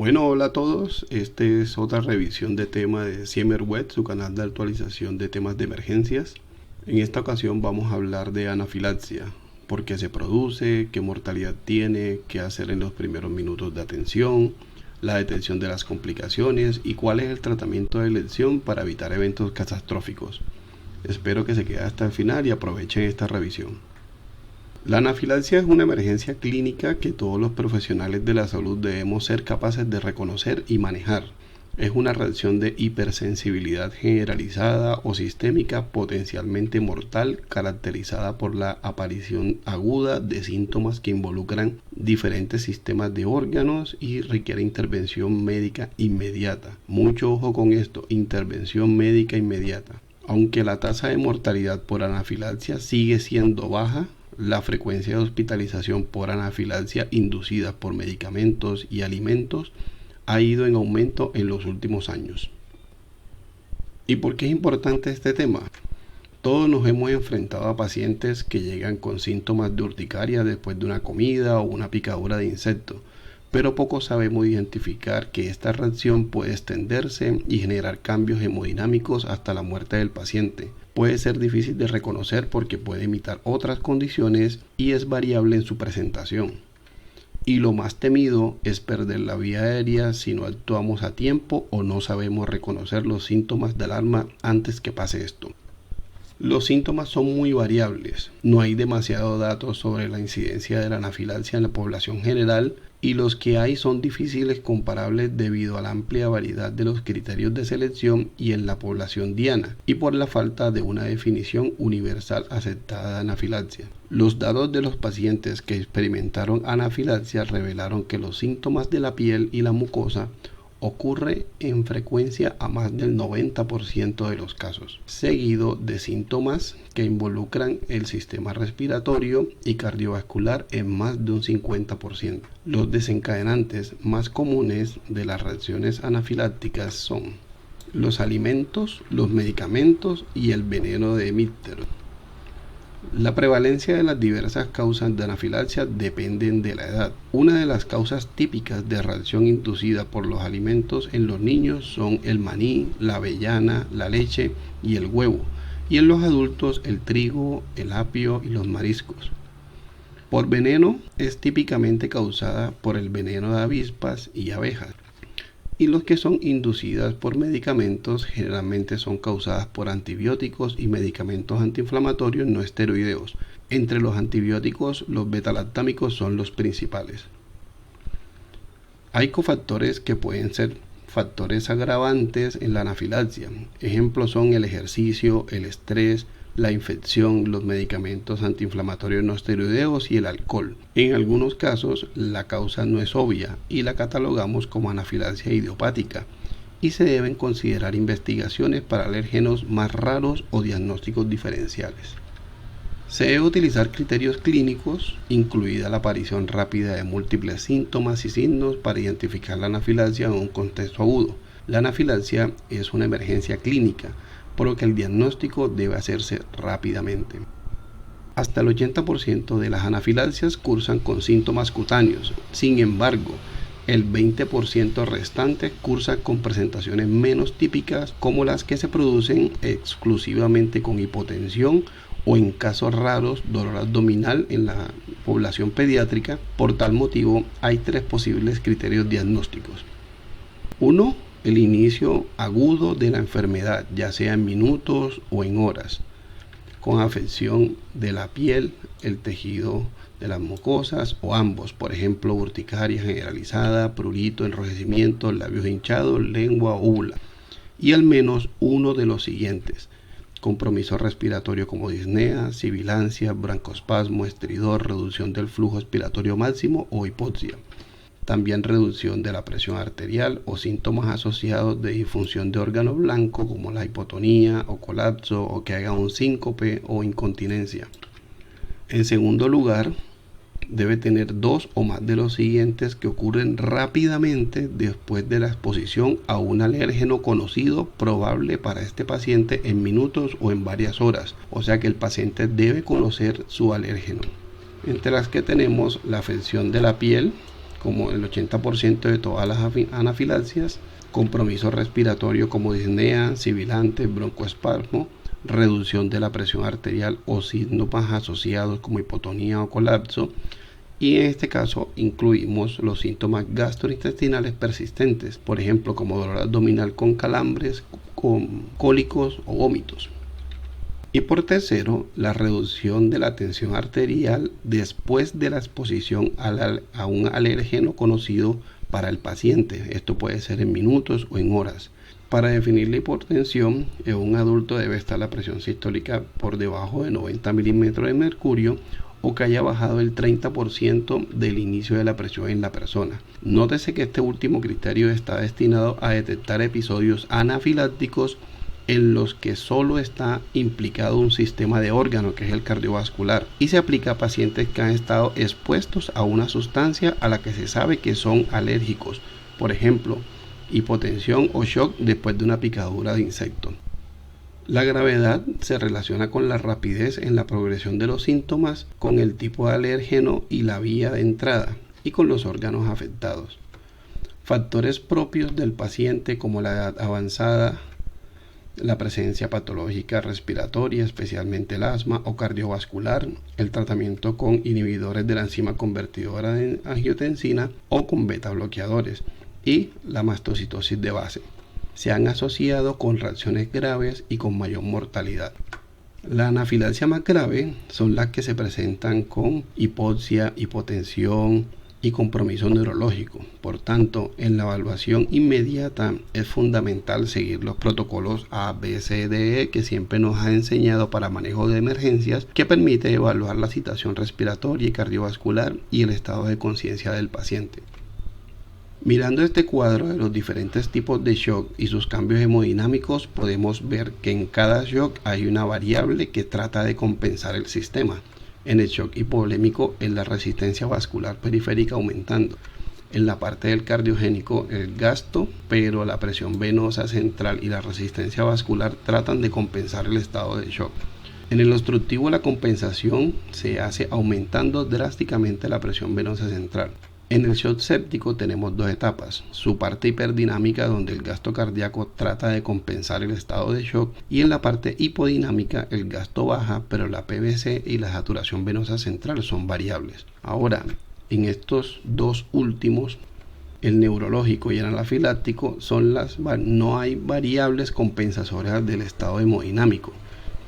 Bueno, hola a todos. Esta es otra revisión de tema de CIEMERWeb, su canal de actualización de temas de emergencias. En esta ocasión vamos a hablar de anafilaxia, por qué se produce, qué mortalidad tiene, qué hacer en los primeros minutos de atención, la detección de las complicaciones y cuál es el tratamiento de elección para evitar eventos catastróficos. Espero que se quede hasta el final y aprovechen esta revisión. La anafilaxia es una emergencia clínica que todos los profesionales de la salud debemos ser capaces de reconocer y manejar. Es una reacción de hipersensibilidad generalizada o sistémica potencialmente mortal caracterizada por la aparición aguda de síntomas que involucran diferentes sistemas de órganos y requiere intervención médica inmediata. Mucho ojo con esto, intervención médica inmediata. Aunque la tasa de mortalidad por anafilaxia sigue siendo baja, la frecuencia de hospitalización por anafilaxia inducida por medicamentos y alimentos ha ido en aumento en los últimos años. ¿Y por qué es importante este tema? Todos nos hemos enfrentado a pacientes que llegan con síntomas de urticaria después de una comida o una picadura de insecto, pero poco sabemos identificar que esta reacción puede extenderse y generar cambios hemodinámicos hasta la muerte del paciente. Puede ser difícil de reconocer porque puede imitar otras condiciones y es variable en su presentación. Y lo más temido es perder la vía aérea si no actuamos a tiempo o no sabemos reconocer los síntomas de alarma antes que pase esto. Los síntomas son muy variables, no hay demasiados datos sobre la incidencia de la anafilaxia en la población general y los que hay son difíciles comparables debido a la amplia variedad de los criterios de selección y en la población diana y por la falta de una definición universal aceptada de anafilaxia. Los datos de los pacientes que experimentaron anafilaxia revelaron que los síntomas de la piel y la mucosa ocurre en frecuencia a más del 90% de los casos, seguido de síntomas que involucran el sistema respiratorio y cardiovascular en más de un 50%. Los desencadenantes más comunes de las reacciones anafilácticas son los alimentos, los medicamentos y el veneno de hemíptero. La prevalencia de las diversas causas de anafilaxia dependen de la edad. Una de las causas típicas de reacción inducida por los alimentos en los niños son el maní, la avellana, la leche y el huevo, y en los adultos el trigo, el apio y los mariscos. Por veneno es típicamente causada por el veneno de avispas y abejas. Y los que son inducidas por medicamentos generalmente son causadas por antibióticos y medicamentos antiinflamatorios no esteroideos. Entre los antibióticos, los betalactámicos son los principales. Hay cofactores que pueden ser factores agravantes en la anafilaxia. Ejemplos son el ejercicio, el estrés, la infección, los medicamentos antiinflamatorios no esteroideos y el alcohol. En algunos casos, la causa no es obvia y la catalogamos como anafilaxia idiopática y se deben considerar investigaciones para alérgenos más raros o diagnósticos diferenciales. Se debe utilizar criterios clínicos, incluida la aparición rápida de múltiples síntomas y signos para identificar la anafilaxia en un contexto agudo. La anafilaxia es una emergencia clínica, por lo que el diagnóstico debe hacerse rápidamente. Hasta el 80% de las anafilaxias cursan con síntomas cutáneos. Sin embargo, el 20% restante cursa con presentaciones menos típicas como las que se producen exclusivamente con hipotensión o en casos raros dolor abdominal en la población pediátrica. Por tal motivo, hay 3 posibles criterios diagnósticos. 1. El inicio agudo de la enfermedad, ya sea en minutos o en horas, con afección de la piel, el tejido de las mucosas o ambos, por ejemplo, urticaria generalizada, prurito, enrojecimiento, labios hinchados, lengua o úvula, y al menos uno de los siguientes: compromiso respiratorio como disnea, sibilancia, broncoespasmo, estridor, reducción del flujo expiratorio máximo o hipoxia. También reducción de la presión arterial o síntomas asociados de disfunción de órgano blanco como la hipotonía o colapso o que haga un síncope o incontinencia. En segundo lugar, debe tener 2 o más de los siguientes que ocurren rápidamente después de la exposición a un alérgeno conocido probable para este paciente en minutos o en varias horas. O sea que el paciente debe conocer su alérgeno. Entre las que tenemos la afección de la piel, como el 80% de todas las anafilaxias, compromiso respiratorio como disnea, sibilante, broncoespasmo, reducción de la presión arterial o síntomas asociados como hipotonía o colapso, y en este caso incluimos los síntomas gastrointestinales persistentes, por ejemplo como dolor abdominal con calambres, con cólicos o vómitos. Y por tercero, la reducción de la tensión arterial después de la exposición a un alérgeno conocido para el paciente. Esto puede ser en minutos o en horas. Para definir la hipotensión, en un adulto debe estar la presión sistólica por debajo de 90 milímetros de mercurio o que haya bajado el 30% del inicio de la presión en la persona. Nótese que este último criterio está destinado a detectar episodios anafilácticos en los que solo está implicado un sistema de órgano, que es el cardiovascular, y se aplica a pacientes que han estado expuestos a una sustancia a la que se sabe que son alérgicos, por ejemplo, hipotensión o shock después de una picadura de insecto. La gravedad se relaciona con la rapidez en la progresión de los síntomas, con el tipo de alérgeno y la vía de entrada, y con los órganos afectados. Factores propios del paciente como la edad avanzada, la presencia patológica respiratoria, especialmente el asma o cardiovascular, el tratamiento con inhibidores de la enzima convertidora de angiotensina o con beta bloqueadores, y la mastocitosis de base. Se han asociado con reacciones graves y con mayor mortalidad. La anafilaxia más grave son las que se presentan con hipoxia, hipotensión y compromiso neurológico. Por tanto, en la evaluación inmediata es fundamental seguir los protocolos A, B, C, D, E que siempre nos ha enseñado para manejo de emergencias, que permite evaluar la situación respiratoria y cardiovascular y el estado de conciencia del paciente. Mirando este cuadro de los diferentes tipos de shock y sus cambios hemodinámicos, podemos ver que en cada shock hay una variable que trata de compensar el sistema. En el shock hipovolémico es la resistencia vascular periférica aumentando. En la parte del cardiogénico el gasto, pero la presión venosa central y la resistencia vascular tratan de compensar el estado de shock. En el obstructivo la compensación se hace aumentando drásticamente la presión venosa central. En el shock séptico tenemos dos etapas, su parte hiperdinámica donde el gasto cardíaco trata de compensar el estado de shock, y en la parte hipodinámica el gasto baja pero la PVC y la saturación venosa central son variables. Ahora, en estos dos últimos, el neurológico y el anafiláctico no hay variables compensatorias del estado hemodinámico.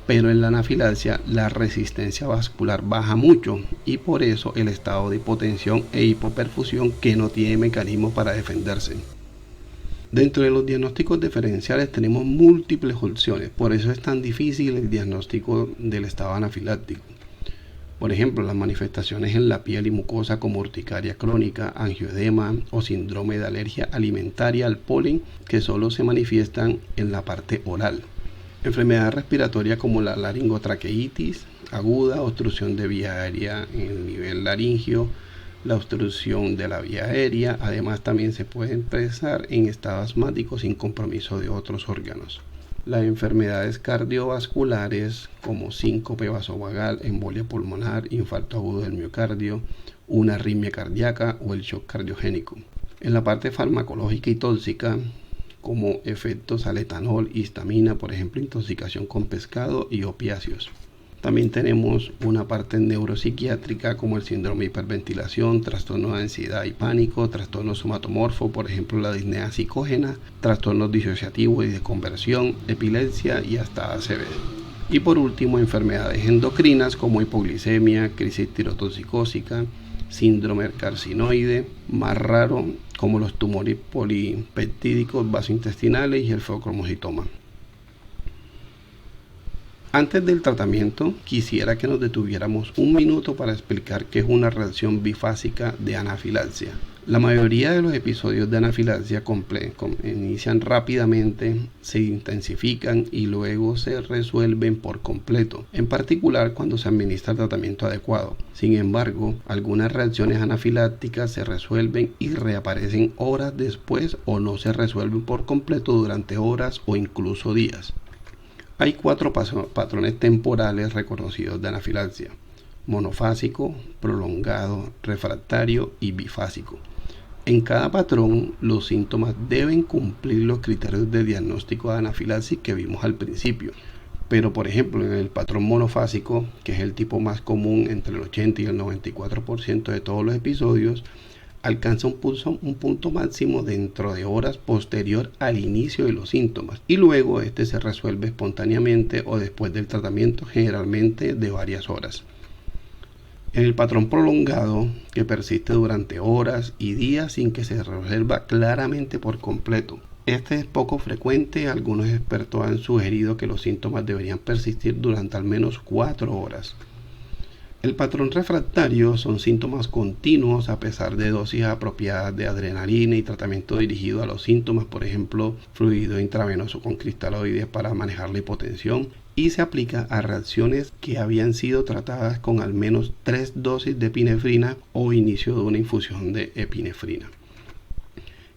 Pero en la anafilaxia la resistencia vascular baja mucho y por eso el estado de hipotensión e hipoperfusión que no tiene mecanismo para defenderse. Dentro de los diagnósticos diferenciales tenemos múltiples opciones, por eso es tan difícil el diagnóstico del estado anafiláctico. Por ejemplo, las manifestaciones en la piel y mucosa como urticaria crónica, angioedema o síndrome de alergia alimentaria al polen que solo se manifiestan en la parte oral. Enfermedad respiratoria como la laringotraqueitis aguda, obstrucción de vía aérea en el nivel laringio, la obstrucción de la vía aérea. Además también se puede expresar en estado asmático sin compromiso de otros órganos. Las enfermedades cardiovasculares como síncope vasovagal, embolia pulmonar, infarto agudo del miocardio, una arritmia cardíaca o el shock cardiogénico. En la parte farmacológica y tóxica, como efectos al etanol, histamina, por ejemplo, intoxicación con pescado y opiáceos. También tenemos una parte neuropsiquiátrica como el síndrome de hiperventilación, trastorno de ansiedad y pánico, trastorno somatomorfo, por ejemplo la disnea psicógena, trastornos disociativos y de conversión, epilepsia y hasta ACV. Y por último, enfermedades endocrinas como hipoglicemia, crisis tirotoxicósica, síndrome carcinoide, más raro como los tumores polipeptídicos vasointestinales y el feocromocitoma. Antes del tratamiento, quisiera que nos detuviéramos un minuto para explicar qué es una reacción bifásica de anafilaxia. La mayoría de los episodios de anafilaxia inician rápidamente, se intensifican y luego se resuelven por completo, en particular cuando se administra el tratamiento adecuado. Sin embargo, algunas reacciones anafilácticas se resuelven y reaparecen horas después o no se resuelven por completo durante horas o incluso días. Hay 4 patrones temporales reconocidos de anafilaxia: monofásico, prolongado, refractario y bifásico. En cada patrón, los síntomas deben cumplir los criterios de diagnóstico de anafilaxis que vimos al principio. Pero, por ejemplo, en el patrón monofásico, que es el tipo más común entre el 80 y el 94% de todos los episodios, alcanza un punto máximo dentro de horas posterior al inicio de los síntomas y luego este se resuelve espontáneamente o después del tratamiento, generalmente de varias horas. En el patrón prolongado, que persiste durante horas y días sin que se resuelva claramente por completo, este es poco frecuente. Algunos expertos han sugerido que los síntomas deberían persistir durante al menos 4 horas. El patrón refractario son síntomas continuos a pesar de dosis apropiadas de adrenalina y tratamiento dirigido a los síntomas, por ejemplo, fluido intravenoso con cristaloides para manejar la hipotensión, y se aplica a reacciones que habían sido tratadas con al menos 3 dosis de epinefrina o inicio de una infusión de epinefrina.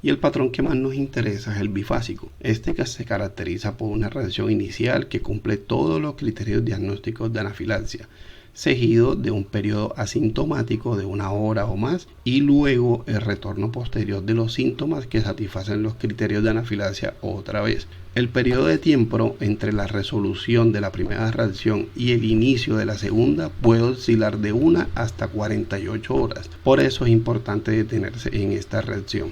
Y el patrón que más nos interesa es el bifásico. Este que se caracteriza por una reacción inicial que cumple todos los criterios diagnósticos de anafilaxia, seguido de un periodo asintomático de 1 hora o más y luego el retorno posterior de los síntomas que satisfacen los criterios de anafilaxia otra vez. El periodo de tiempo entre la resolución de la primera reacción y el inicio de la segunda puede oscilar de 1 hasta 48 horas. Por eso es importante detenerse en esta reacción.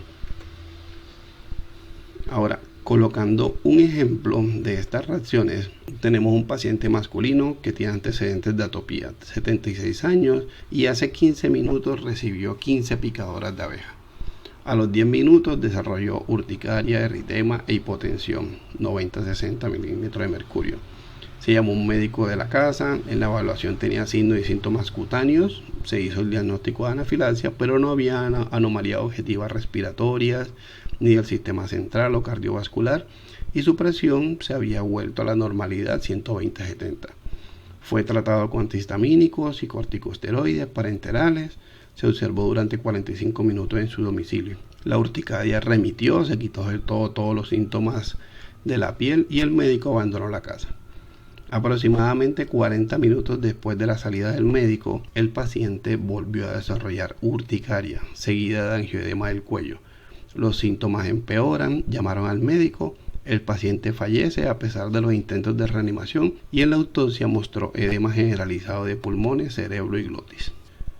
Ahora, colocando un ejemplo de estas reacciones, tenemos un paciente masculino que tiene antecedentes de atopía, 76 años, y hace 15 minutos recibió 15 picadoras de abeja. A los 10 minutos desarrolló urticaria, eritema e hipotensión, 90-60 milímetros de mercurio. Se llamó un médico de la casa, en la evaluación tenía signos y síntomas cutáneos, se hizo el diagnóstico de anafilaxia, pero no había anomalías objetivas respiratorias, ni del sistema central o cardiovascular, y su presión se había vuelto a la normalidad, 120-70. Fue tratado con antihistamínicos y corticosteroides parenterales. Se observó durante 45 minutos en su domicilio. La urticaria remitió, se quitó del todo todos los síntomas de la piel y el médico abandonó la casa. Aproximadamente 40 minutos después de la salida del médico, el paciente volvió a desarrollar urticaria, seguida de angioedema del cuello. Los síntomas empeoran, llamaron al médico, el paciente fallece a pesar de los intentos de reanimación y en la autopsia mostró edema generalizado de pulmones, cerebro y glotis.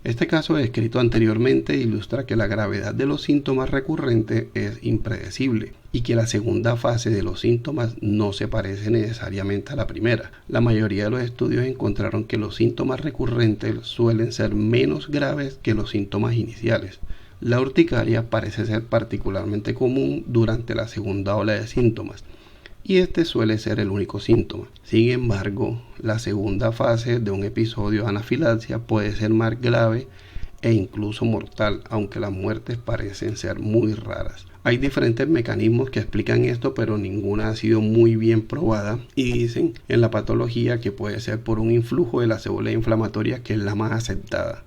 Este caso descrito anteriormente ilustra que la gravedad de los síntomas recurrentes es impredecible y que la segunda fase de los síntomas no se parece necesariamente a la primera. La mayoría de los estudios encontraron que los síntomas recurrentes suelen ser menos graves que los síntomas iniciales. La urticaria parece ser particularmente común durante la segunda ola de síntomas y este suele ser el único síntoma. Sin embargo, la segunda fase de un episodio de anafilaxia puede ser más grave e incluso mortal, aunque las muertes parecen ser muy raras. Hay diferentes mecanismos que explican esto, pero ninguna ha sido muy bien probada y dicen en la patología que puede ser por un influjo de la célula inflamatoria, que es la más aceptada,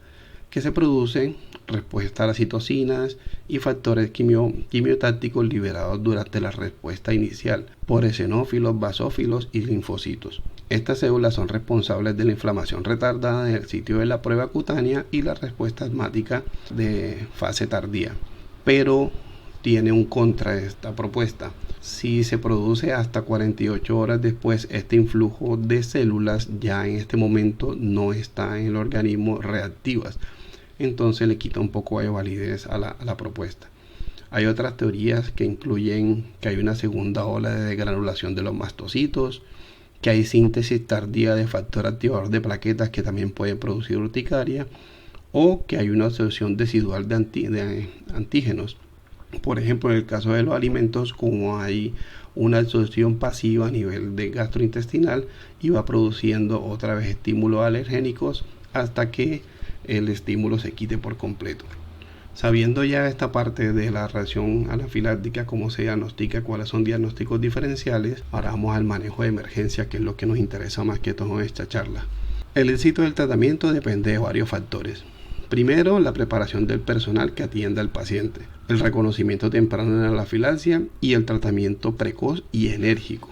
que se produce respuesta a las citocinas y factores quimiotácticos liberados durante la respuesta inicial por eosinófilos, basófilos y linfocitos. Estas células son responsables de la inflamación retardada en el sitio de la prueba cutánea y la respuesta asmática de fase tardía. Pero tiene un contra esta propuesta. Si se produce hasta 48 horas después, este influjo de células ya en este momento no está en el organismo reactivas. Entonces le quita un poco de validez a la propuesta. Hay otras teorías que incluyen que hay una segunda ola de degranulación de los mastocitos, que hay síntesis tardía de factor activador de plaquetas que también puede producir urticaria, o que hay una absorción residual de antígenos. Por ejemplo, en el caso de los alimentos, como hay una absorción pasiva a nivel de gastrointestinal y va produciendo otra vez estímulos alergénicos hasta que el estímulo se quite por completo. Sabiendo ya esta parte de la reacción anafiláctica, cómo se diagnostica, cuáles son diagnósticos diferenciales, ahora vamos al manejo de emergencia, que es lo que nos interesa más que todo en esta charla. El éxito del tratamiento depende de varios factores. Primero, la preparación del personal que atienda al paciente, el reconocimiento temprano de la anafilaxia y el tratamiento precoz y enérgico.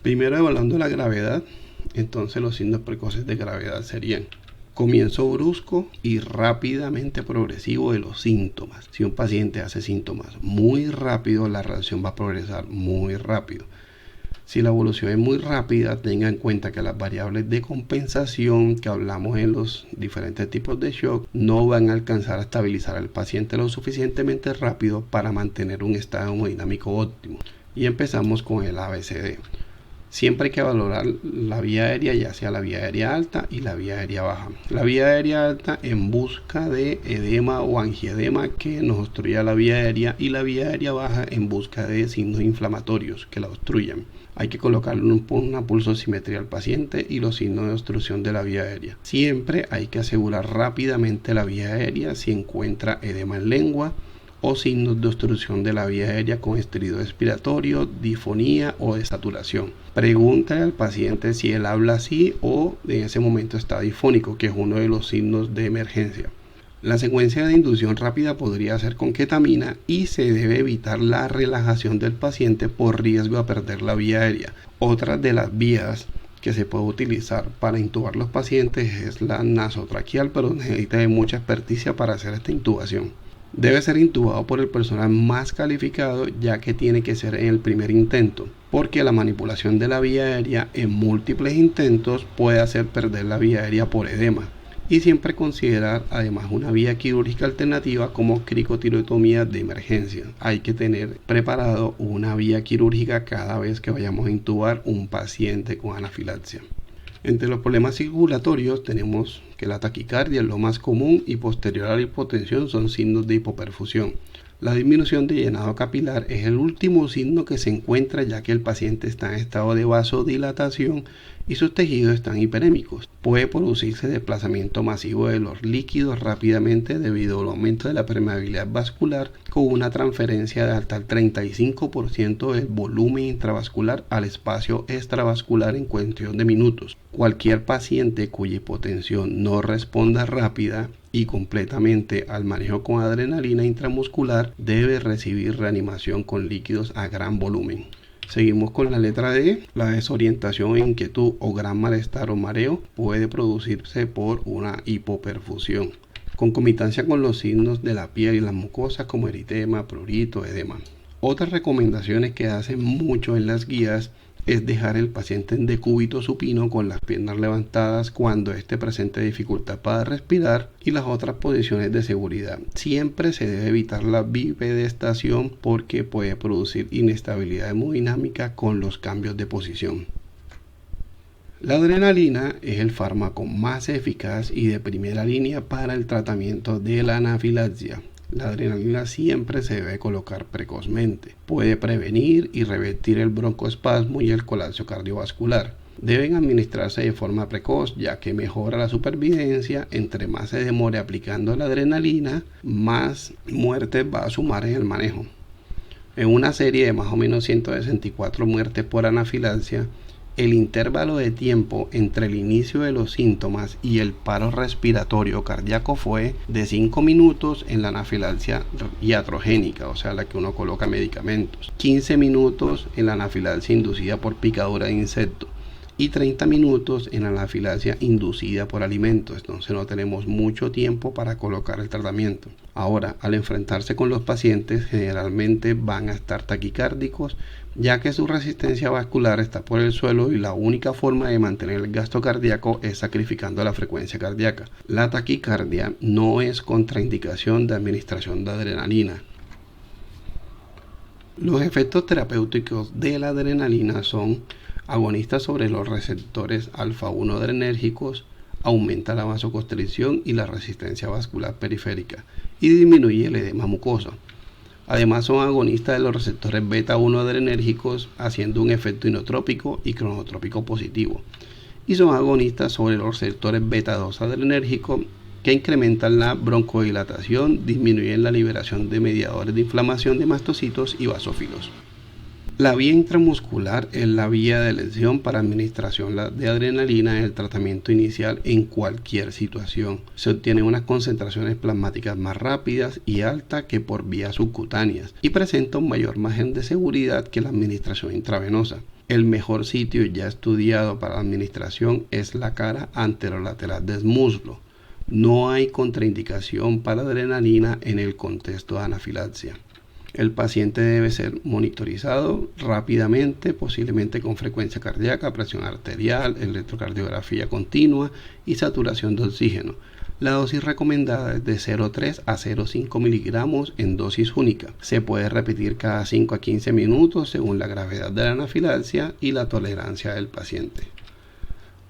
Primero, evaluando la gravedad, entonces los signos precoces de gravedad serían Comienzo brusco y rápidamente progresivo de los síntomas. Si un paciente hace síntomas muy rápido, la reacción va a progresar muy rápido. Si la evolución es muy rápida, tenga en cuenta que las variables de compensación que hablamos en los diferentes tipos de shock no van a alcanzar a estabilizar al paciente lo suficientemente rápido para mantener un estado hemodinámico óptimo. Y empezamos con el ABCD. Siempre hay que valorar la vía aérea, ya sea la vía aérea alta y la vía aérea baja. La vía aérea alta en busca de edema o angiedema que nos obstruya la vía aérea, y la vía aérea baja en busca de signos inflamatorios que la obstruyan. Hay que colocarle una pulsosimetría al paciente y los signos de obstrucción de la vía aérea. Siempre hay que asegurar rápidamente la vía aérea si encuentra edema en lengua o signos de obstrucción de la vía aérea con estrido expiratorio, disfonía o desaturación. Pregúntale al paciente si él habla así o en ese momento está difónico, que es uno de los signos de emergencia. La secuencia de inducción rápida podría ser con ketamina y se debe evitar la relajación del paciente por riesgo a perder la vía aérea. Otra de las vías que se puede utilizar para intubar los pacientes es la nasotraqueal, pero necesita de mucha experticia para hacer esta intubación. Debe ser intubado por el personal más calificado, ya que tiene que ser en el primer intento, porque la manipulación de la vía aérea en múltiples intentos puede hacer perder la vía aérea por edema. Y siempre considerar además una vía quirúrgica alternativa como cricotirotomía de emergencia. Hay que tener preparado una vía quirúrgica cada vez que vayamos a intubar un paciente con anafilaxia. Entre los problemas circulatorios tenemos que la taquicardia es lo más común y posterior a la hipotensión son signos de hipoperfusión. La disminución de llenado capilar es el último signo que se encuentra, ya que el paciente está en estado de vasodilatación y sus tejidos están hiperémicos. Puede producirse desplazamiento masivo de los líquidos rápidamente debido al aumento de la permeabilidad vascular, con una transferencia de hasta el 35% del volumen intravascular al espacio extravascular en cuestión de minutos. Cualquier paciente cuya hipotensión no responda rápida y completamente al manejo con adrenalina intramuscular debe recibir reanimación con líquidos a gran volumen. Seguimos con la letra D. La desorientación, inquietud o gran malestar o mareo puede producirse por una hipoperfusión, concomitancia con los signos de la piel y las mucosas como eritema, prurito, edema. Otras recomendaciones que hacen mucho en las guías es dejar el paciente en decúbito supino con las piernas levantadas cuando éste presente dificultad para respirar, y las otras posiciones de seguridad. Siempre se debe evitar la bipedestación porque puede producir inestabilidad hemodinámica con los cambios de posición. La adrenalina es el fármaco más eficaz y de primera línea para el tratamiento de la anafilaxia. La adrenalina siempre se debe colocar precozmente. Puede prevenir y revertir el broncoespasmo y el colapso cardiovascular. Deben administrarse de forma precoz, ya que mejora la supervivencia. Entre más se demore aplicando la adrenalina, más muertes va a sumar en el manejo. En una serie de más o menos 164 muertes por anafilaxia, el intervalo de tiempo entre el inicio de los síntomas y el paro respiratorio cardíaco fue de 5 minutos en la anafilaxia iatrogénica, o sea, la que uno coloca medicamentos, 15 minutos en la anafilaxia inducida por picadura de insecto y 30 minutos en la anafilaxia inducida por alimentos. Entonces no tenemos mucho tiempo para colocar el tratamiento. Ahora, al enfrentarse con los pacientes, generalmente van a estar taquicárdicos, ya que su resistencia vascular está por el suelo y la única forma de mantener el gasto cardíaco es sacrificando la frecuencia cardíaca. La taquicardia no es contraindicación de administración de adrenalina. Los efectos terapéuticos de la adrenalina son agonistas sobre los receptores alfa-1 adrenérgicos, aumenta la vasoconstricción y la resistencia vascular periférica y disminuye el edema mucoso. Además son agonistas de los receptores beta-1 adrenérgicos, haciendo un efecto inotrópico y cronotrópico positivo. Y son agonistas sobre los receptores beta-2 adrenérgicos, que incrementan la broncodilatación, disminuyen la liberación de mediadores de inflamación de mastocitos y basófilos. La vía intramuscular es la vía de elección para administración de adrenalina en el tratamiento inicial en cualquier situación. Se obtienen unas concentraciones plasmáticas más rápidas y altas que por vías subcutáneas y presenta un mayor margen de seguridad que la administración intravenosa. El mejor sitio ya estudiado para la administración es la cara anterolateral del muslo. No hay contraindicación para adrenalina en el contexto de anafilaxia. El paciente debe ser monitorizado rápidamente, posiblemente con frecuencia cardíaca, presión arterial, electrocardiografía continua y saturación de oxígeno. La dosis recomendada es de 0,3 a 0,5 miligramos en dosis única. Se puede repetir cada 5 a 15 minutos según la gravedad de la anafilaxia y la tolerancia del paciente.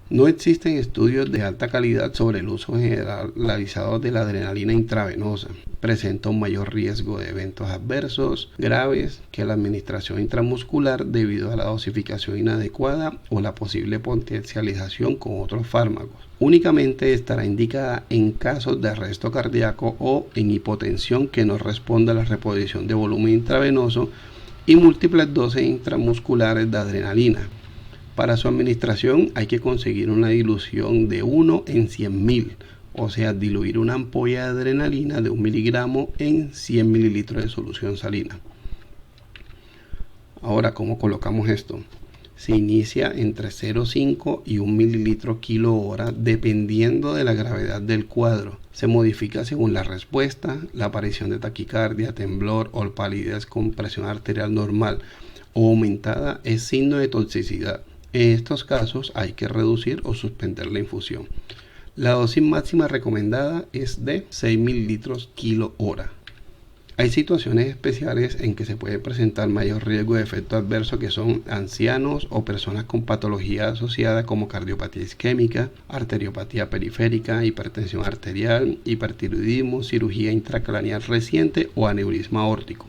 No existen estudios de alta calidad sobre el uso generalizado de la adrenalina intravenosa. Presenta un mayor riesgo de eventos adversos graves que la administración intramuscular debido a la dosificación inadecuada o la posible potencialización con otros fármacos. Únicamente estará indicada en casos de arresto cardíaco o en hipotensión que no responda a la reposición de volumen intravenoso y múltiples dosis intramusculares de adrenalina. Para su administración hay que conseguir una dilución de 1 en 100.000, o sea, diluir una ampolla de adrenalina de 1 miligramo en 100 mililitros de solución salina. Ahora, ¿cómo colocamos esto? Se inicia entre 0,5 y 1 mililitro kilo hora dependiendo de la gravedad del cuadro. Se modifica según la respuesta, la aparición de taquicardia, temblor o palidez con presión arterial normal o aumentada es signo de toxicidad. En estos casos hay que reducir o suspender la infusión. La dosis máxima recomendada es de 6 mililitros kilo hora. Hay situaciones especiales en que se puede presentar mayor riesgo de efecto adverso que son ancianos o personas con patología asociada como cardiopatía isquémica, arteriopatía periférica, hipertensión arterial, hipertiroidismo, cirugía intracraneal reciente o aneurisma aórtico.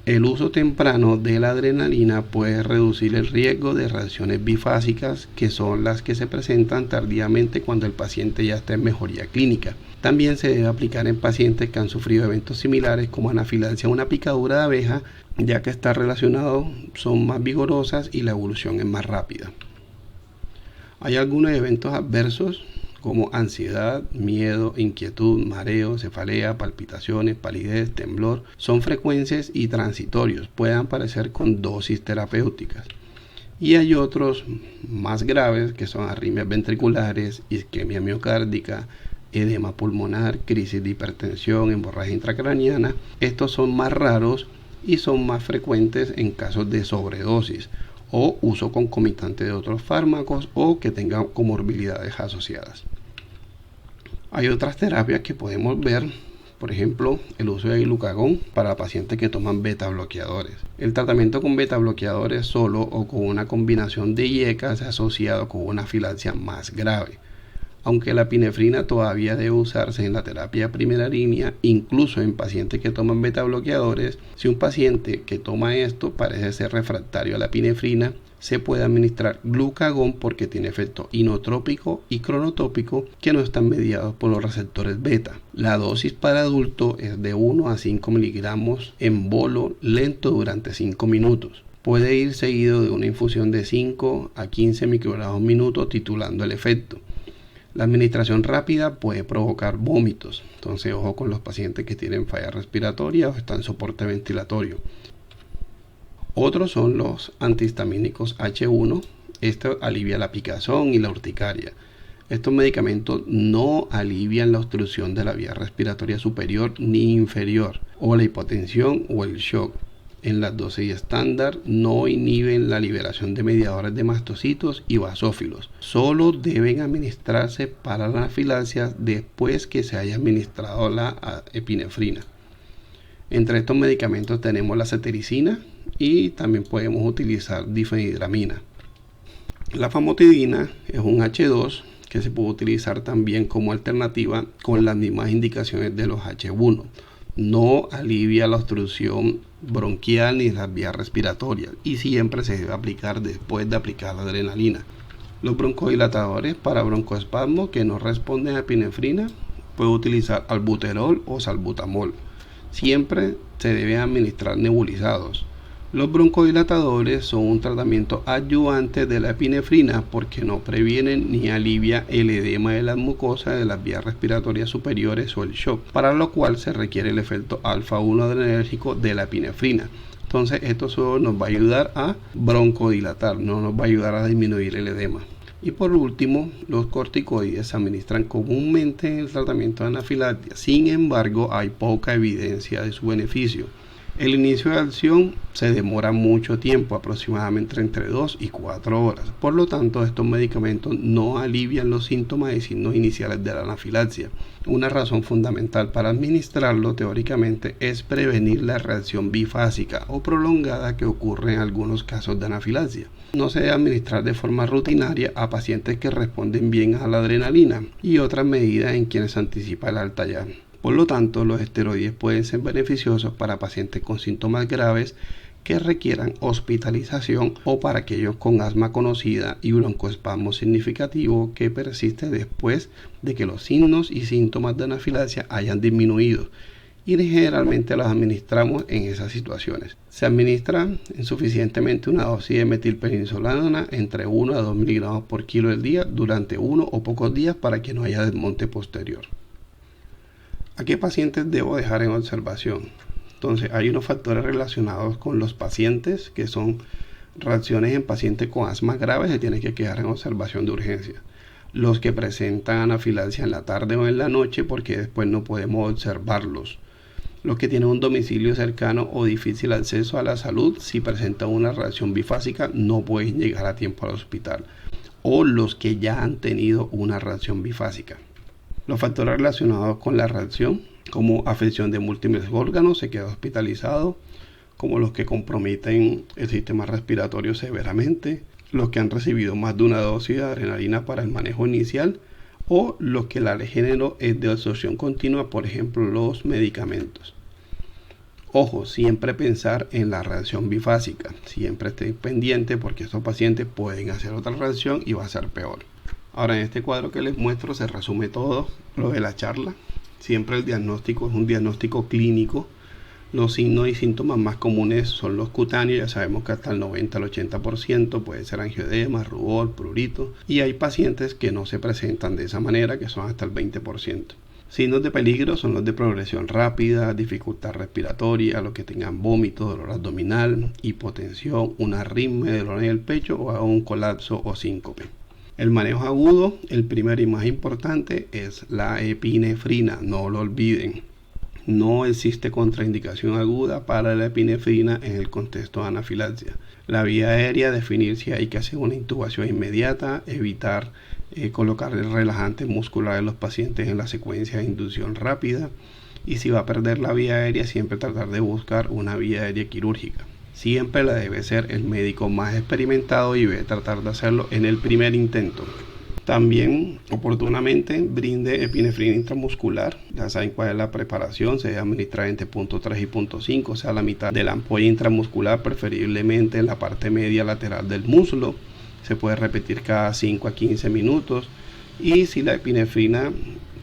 El uso temprano de la adrenalina puede reducir el riesgo de reacciones bifásicas, que son las que se presentan tardíamente cuando el paciente ya está en mejoría clínica. También se debe aplicar en pacientes que han sufrido eventos similares como anafilaxia a una picadura de abeja, ya que está relacionado, son más vigorosas y la evolución es más rápida. Hay algunos eventos adversos como ansiedad, miedo, inquietud, mareo, cefalea, palpitaciones, palidez, temblor, son frecuentes y transitorios, pueden aparecer con dosis terapéuticas. Y hay otros más graves que son arritmias ventriculares, isquemia miocárdica, edema pulmonar, crisis de hipertensión, hemorragia intracraniana. Estos son más raros y son más frecuentes en casos de sobredosis o uso concomitante de otros fármacos o que tengan comorbilidades asociadas. Hay otras terapias que podemos ver, por ejemplo, el uso de glucagón para pacientes que toman beta bloqueadores. El tratamiento con beta bloqueadores solo o con una combinación de IECA se ha asociado con una anafilaxia más grave. Aunque la epinefrina todavía debe usarse en la terapia primera línea, incluso en pacientes que toman beta bloqueadores, si un paciente que toma esto parece ser refractario a la epinefrina, se puede administrar glucagón porque tiene efecto inotrópico y cronotópico que no están mediados por los receptores beta. La dosis para adulto es de 1 a 5 miligramos en bolo lento durante 5 minutos. Puede ir seguido de una infusión de 5 a 15 microgramos minuto titulando el efecto. La administración rápida puede provocar vómitos, entonces ojo con los pacientes que tienen falla respiratoria o están en soporte ventilatorio. Otros son los antihistamínicos H1, esto alivia la picazón y la urticaria. Estos medicamentos no alivian la obstrucción de la vía respiratoria superior ni inferior, o la hipotensión o el shock. En las dosis estándar no inhiben la liberación de mediadores de mastocitos y basófilos. Solo deben administrarse para la anafilaxia después que se haya administrado la epinefrina. Entre estos medicamentos tenemos la cetiricina y también podemos utilizar difenhidramina. La famotidina es un H2 que se puede utilizar también como alternativa con las mismas indicaciones de los H1. No alivia la obstrucción bronquial ni las vías respiratorias y siempre se debe aplicar después de aplicar la adrenalina. Los broncodilatadores para broncoespasmo que no responden a epinefrina puede utilizar albuterol o salbutamol. Siempre se deben administrar nebulizados. Los broncodilatadores son un tratamiento adyuvante de la epinefrina porque no previenen ni alivia el edema de las mucosas de las vías respiratorias superiores o el shock, para lo cual se requiere el efecto alfa-1 adrenérgico de la epinefrina. Entonces esto solo nos va a ayudar a broncodilatar, no nos va a ayudar a disminuir el edema. Y por último, los corticoides se administran comúnmente en el tratamiento de anafilaxia. Sin embargo, hay poca evidencia de su beneficio. El inicio de acción se demora mucho tiempo, aproximadamente entre 2 y 4 horas. Por lo tanto, estos medicamentos no alivian los síntomas y signos iniciales de la anafilaxia. Una razón fundamental para administrarlo teóricamente es prevenir la reacción bifásica o prolongada que ocurre en algunos casos de anafilaxia. No se debe administrar de forma rutinaria a pacientes que responden bien a la adrenalina y otras medidas en quienes anticipa el alta ya. Por lo tanto, los esteroides pueden ser beneficiosos para pacientes con síntomas graves que requieran hospitalización o para aquellos con asma conocida y broncoespasmo significativo que persiste después de que los signos y síntomas de anafilaxia hayan disminuido, y generalmente los administramos en esas situaciones. Se administra insuficientemente una dosis de metilprednisolona entre 1 a 2 miligramos por kilo del día durante 1 o pocos días para que no haya desmonte posterior. ¿A qué pacientes debo dejar en observación? Entonces, hay unos factores relacionados con los pacientes que son reacciones en pacientes con asma grave, se tienen que quedar en observación de urgencia. Los que presentan anafilaxia en la tarde o en la noche, porque después no podemos observarlos. Los que tienen un domicilio cercano o difícil acceso a la salud, si presentan una reacción bifásica, no pueden llegar a tiempo al hospital. O los que ya han tenido una reacción bifásica. Los factores relacionados con la reacción, como afección de múltiples órganos, se queda hospitalizado, como los que comprometen el sistema respiratorio severamente, los que han recibido más de una dosis de adrenalina para el manejo inicial, o los que el género es de absorción continua, por ejemplo, los medicamentos. Ojo, siempre pensar en la reacción bifásica, siempre estén pendiente porque estos pacientes pueden hacer otra reacción y va a ser peor. Ahora, en este cuadro que les muestro se resume todo lo de la charla. Siempre el diagnóstico es un diagnóstico clínico. Los signos y síntomas más comunes son los cutáneos, ya sabemos que hasta el 90 al 80% puede ser angioedema, rubor, prurito. Y hay pacientes que no se presentan de esa manera, que son hasta el 20%. Signos de peligro son los de progresión rápida, dificultad respiratoria, los que tengan vómito, dolor abdominal, hipotensión, una arritmia, dolor en el pecho o un colapso o síncope. El manejo agudo, el primero y más importante, es la epinefrina, no lo olviden. No existe contraindicación aguda para la epinefrina en el contexto de anafilaxia. La vía aérea, definir si hay que hacer una intubación inmediata, evitar colocar el relajante muscular en los pacientes en la secuencia de inducción rápida, y si va a perder la vía aérea, siempre tratar de buscar una vía aérea quirúrgica. Siempre la debe ser el médico más experimentado y debe tratar de hacerlo en el primer intento. También oportunamente brinde epinefrina intramuscular. Ya saben cuál es la preparación, se debe administrar entre 0.3 y 0.5, o sea la mitad de la ampolla intramuscular, preferiblemente en la parte media lateral del muslo. Se puede repetir cada 5 a 15 minutos. Y si la epinefrina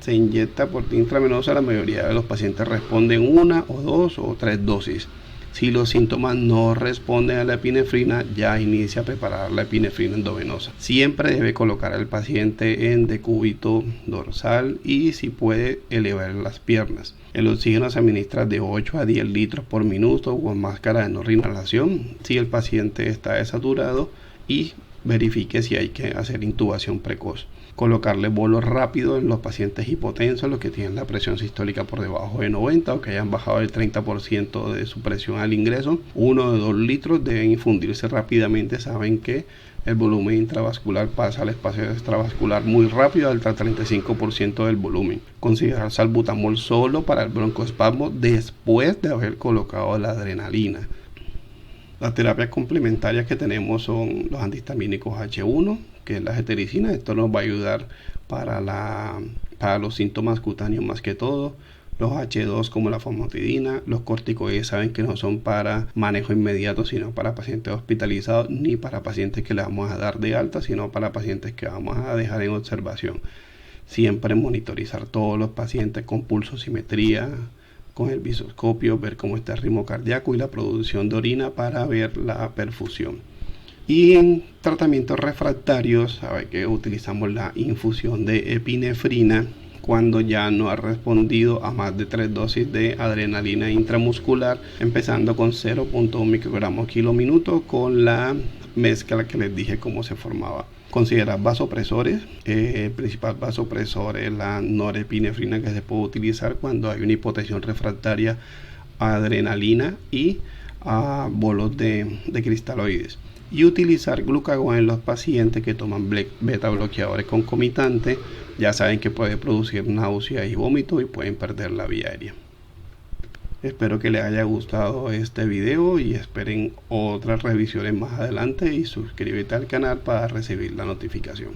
se inyecta por intravenosa, la mayoría de los pacientes responden 1 o 2 o 3 dosis. Si los síntomas no responden a la epinefrina, ya inicia a preparar la epinefrina endovenosa. Siempre debe colocar al paciente en decúbito dorsal y si puede elevar las piernas. El oxígeno se administra de 8 a 10 litros por minuto con máscara de no reinhalación si el paciente está desaturado, y verifique si hay que hacer intubación precoz. Colocarle bolos rápidos en los pacientes hipotensos, los que tienen la presión sistólica por debajo de 90 o que hayan bajado el 30% de su presión al ingreso. 1 de 2 litros deben infundirse rápidamente. Saben que el volumen intravascular pasa al espacio extravascular muy rápido, hasta 35% del volumen. Considerar salbutamol solo para el broncoespasmo después de haber colocado la adrenalina. Las terapias complementarias que tenemos son los antihistamínicos H1, que es la cetericina. Esto nos va a ayudar para los síntomas cutáneos más que todo. Los H2 como la famotidina. Los corticoides saben que no son para manejo inmediato, sino para pacientes hospitalizados, ni para pacientes que le vamos a dar de alta, sino para pacientes que vamos a dejar en observación. Siempre monitorizar todos los pacientes con pulsosimetría, con el visoscopio, ver cómo está el ritmo cardíaco y la producción de orina para ver la perfusión. Y en tratamientos refractarios, sabe que utilizamos la infusión de epinefrina cuando ya no ha respondido a más de 3 dosis de adrenalina intramuscular, empezando con 0.1 microgramos kilo minuto con la mezcla que les dije cómo se formaba. Considerar vasopresores. El principal vasopresor es la norepinefrina, que se puede utilizar cuando hay una hipotensión refractaria a adrenalina y a bolos de cristaloides. Y utilizar glucagón en los pacientes que toman beta bloqueadores concomitantes. Ya saben que puede producir náusea y vómito y pueden perder la vía aérea. Espero que les haya gustado este video y esperen otras revisiones más adelante, y suscríbete al canal para recibir la notificación.